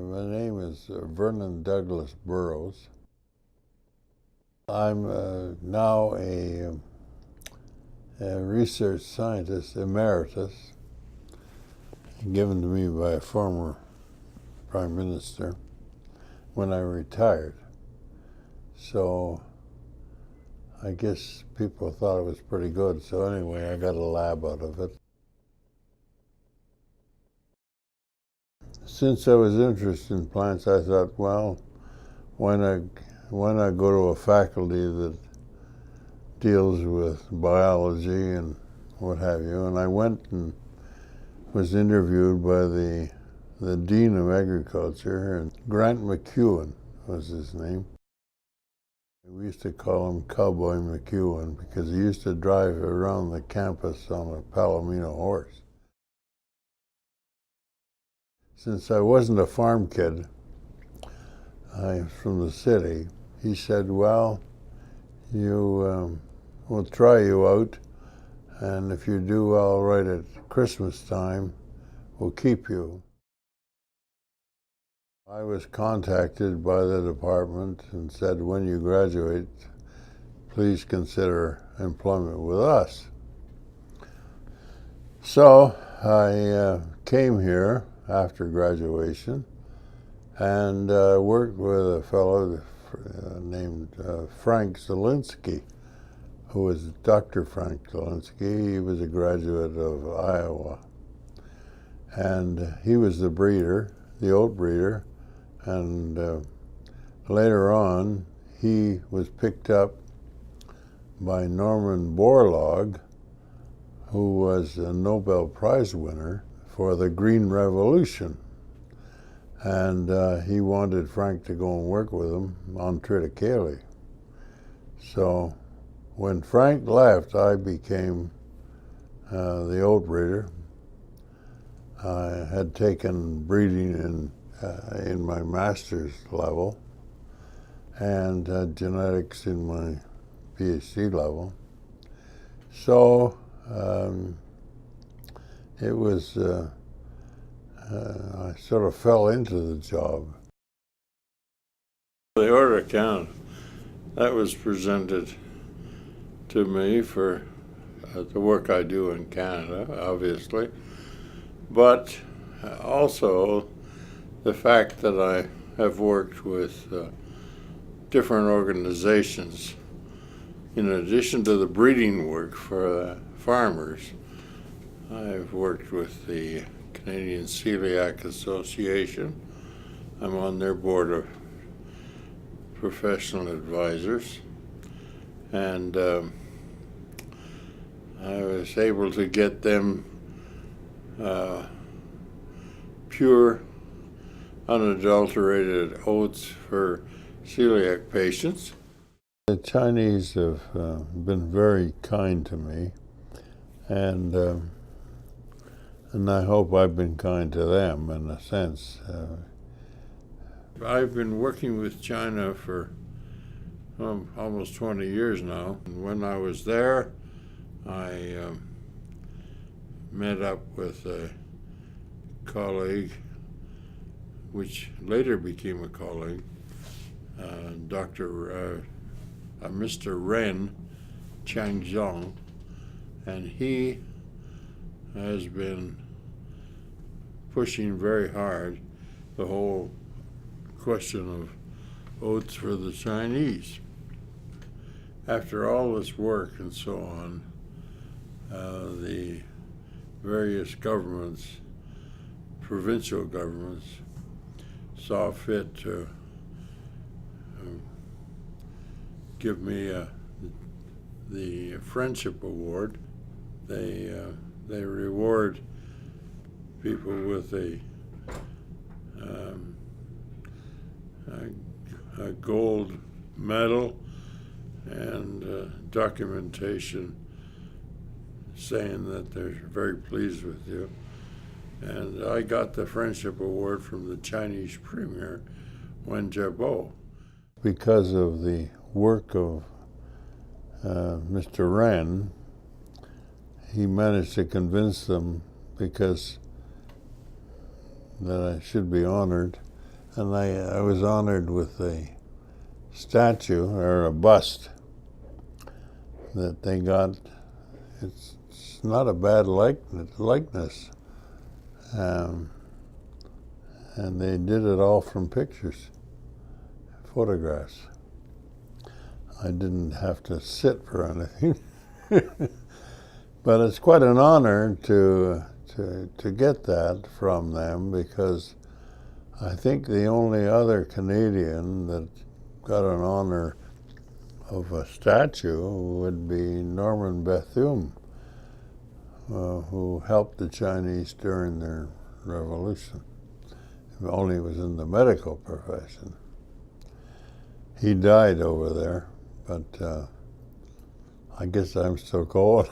My name is Vernon Douglas Burroughs. I'm now a research scientist emeritus, given to me by a former prime minister when I retired. So I guess people thought it was pretty good. So anyway, I got a lab out of it. Since I was interested in plants, I thought, well, why not go to a faculty that deals with biology and what have you? And I went and was interviewed by the Dean of Agriculture, and Grant McEwen was his name. We used to call him Cowboy McEwen because he used to drive around the campus on a Palomino horse. Since I wasn't a farm kid, I'm from the city, he said, well, we'll try you out, and if you do all right at Christmas time, we'll keep you. I was contacted by the department and said, when you graduate, please consider employment with us. So I came here after graduation and worked with a fellow named Frank Zielinski, who was Dr. Frank Zielinski. He was a graduate of Iowa. And he was the breeder, the oat breeder, and later on he was picked up by Norman Borlaug, who was a Nobel Prize winner for the Green Revolution. And he wanted Frank to go and work with him on triticale. So when Frank left, I became the oat breeder. I had taken breeding in my master's level and genetics in my PhD level. So it was I sort of fell into the job. The Order of Canada, that was presented to me for the work I do in Canada, obviously, but also the fact that I have worked with different organizations. In addition to the breeding work for farmers, I've worked with the Canadian Celiac Association. I'm on their board of professional advisors, and I was able to get them pure, unadulterated oats for celiac patients. The Chinese have been very kind to me, and I hope I've been kind to them in a sense. I've been working with China for almost 20 years now. And when I was there, I met up with a colleague, which later became a colleague, Mr. Ren Changzhong, and he has been pushing very hard the whole question of oats for the Chinese. After all this work and so on, the various governments, provincial governments, saw fit to give me the Friendship Award. They reward people with a gold medal and documentation saying that they're very pleased with you. And I got the Friendship Award from the Chinese Premier, Wen Jiabo. Because of the work of Mr. Ren, he managed to convince them, because that I should be honored, and I was honored with a statue, or a bust, that they got. It's not a bad likeness. And they did it all from pictures, photographs. I didn't have to sit for anything. But it's quite an honor to get that from them, because I think the only other Canadian that got an honor of a statue would be Norman Bethune, who helped the Chinese during their revolution. Only was in the medical profession. He died over there, but I guess I'm still going.